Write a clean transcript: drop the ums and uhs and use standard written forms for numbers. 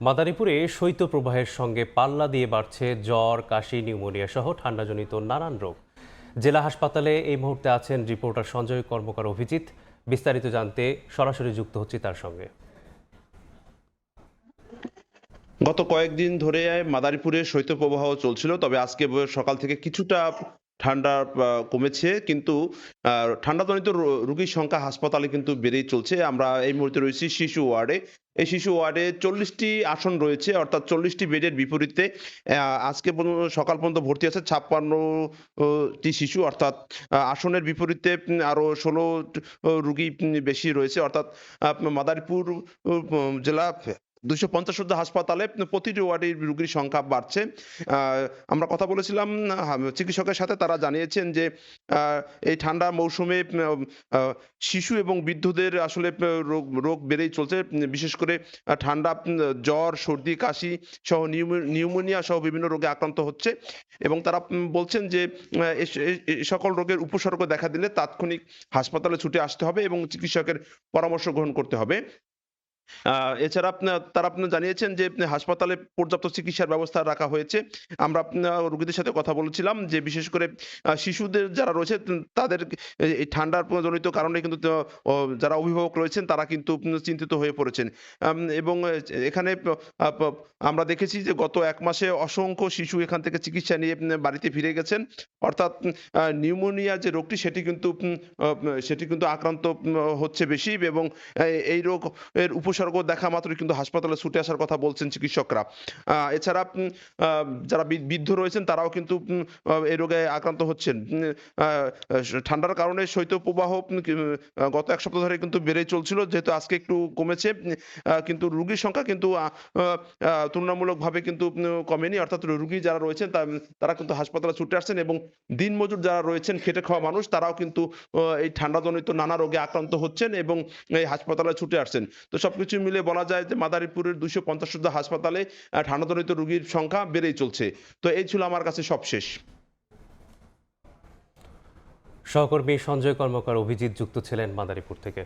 মাদারীপুরে শৈত্যপ্রবাহের সঙ্গে পাল্লা দিয়ে বাড়ছে জ্বর, কাশি, নিউমোনিয়া সহ ঠান্ডাজনিত নানান রোগ। জেলা হাসপাতালে এই মুহূর্তে আছেন রিপোর্টার সঞ্জয় কর্মকার অভিজিৎ। বিস্তারিত জানতে সরাসরি যুক্ত হচ্ছি তার সঙ্গে। গত কয়েকদিন ধরে মাদারীপুরে শৈত্যপ্রবাহ চলছিল, তবে আজকে সকাল থেকে কিছুটা ঠান্ডা কমেছে, কিন্তু ঠান্ডাজনিত রোগীর সংখ্যা হাসপাতালে কিন্তু বেড়েই চলছে। আমরা এই মুহূর্তে রয়েছি শিশু ওয়ার্ডে। এই শিশু ওয়ার্ডে 40টি আসন রয়েছে, অর্থাৎ 40টি বেডের বিপরীতে আজকে সকাল পর্যন্ত ভর্তি আছে 56টি শিশু, অর্থাৎ আসনের বিপরীতে আরো 16 রোগী বেশি রয়েছে, অর্থাৎ মাদারীপুর জেলা 250 শয্যা হাসপাতালে প্রতিটি ওয়ার্ডে রোগীর সংখ্যা বাড়ছে। আমরা কথা বলেছিলাম চিকিৎসকের সাথে, তারা জানিয়েছেন যে এই ঠান্ডা মৌসুমে শিশু এবং বৃদ্ধদের আসলে রোগ বেড়েই চলছে। বিশেষ করে ঠান্ডা, জ্বর, সর্দি, কাশি সহ নিউমোনিয়া সহ বিভিন্ন রোগে আক্রান্ত হচ্ছে, এবং তারা বলছেন যে এই সকল রোগের উপসর্গ দেখা দিলে তাৎক্ষণিক হাসপাতালে ছুটে আসতে হবে এবং চিকিৎসকের পরামর্শ গ্রহণ করতে হবে। এছাড়া তারা জানিয়েছেন যে হাসপাতালে পর্যাপ্ত চিকিৎসার ব্যবস্থা রাখা হয়েছে। আমরা রোগীদের সাথে কথা বলেছিলাম যে বিশেষ করে শিশুদের যারা রয়েছে তাদের এই ঠান্ডার জনিত কারণে কিন্তু যারা অভিভাবক রয়েছেন তারা কিন্তু চিন্তিত হয়ে পড়েছেন। এবং এখানে আমরা দেখেছি যে গত 1 মাসে অসংখ্য শিশু এখান থেকে চিকিৎসা নিয়ে বাড়িতে ফিরে গেছেন। অর্থাৎ নিউমোনিয়া যে রোগটি সেটি কিন্তু আক্রান্ত হচ্ছে বেশি, এবং এই রোগ এর উপসর্গ দেখা মাত্রই কিন্তু হাসপাতালে ছুটে আসার কথা বলছেন চিকিৎসকরা। এছাড়া যারা বৃদ্ধ রয়েছেন তারাও কিন্তু এই রোগে আক্রান্ত হচ্ছেন। ঠান্ডার কারণে শৈত্যপ্রবাহ গত 1 সপ্তাহ ধরে কিন্তু বেড়েই চলছিল, যেহেতু আজকে একটু কমেছে, কিন্তু রোগীর সংখ্যা কিন্তু তুলনামূলকভাবে কিন্তু কমেনি। অর্থাৎ রোগী যারা রয়েছেন তারা কিন্তু হাসপাতালে ছুটে আসছেন, এবং দিনমজুর যারা রয়েছেন, খেটে খাওয়া মানুষ, তারাও কিন্তু এই ঠান্ডাজনিত নানা রোগে আক্রান্ত হচ্ছেন এবং এই হাসপাতালে ছুটে আসছেন। তো সবকিছু মিলে বলা যায় যে মাদারীপুরের 250 শয্যা হাসপাতালে ঠান্ডাজনিত রোগীর সংখ্যা বেড়েই চলছে। তো এই ছিল আমার কাছে সবশেষ। সহকর্মী সঞ্জয় কর্মকার অভিজিৎ যুক্ত ছিলেন মাদারীপুর থেকে।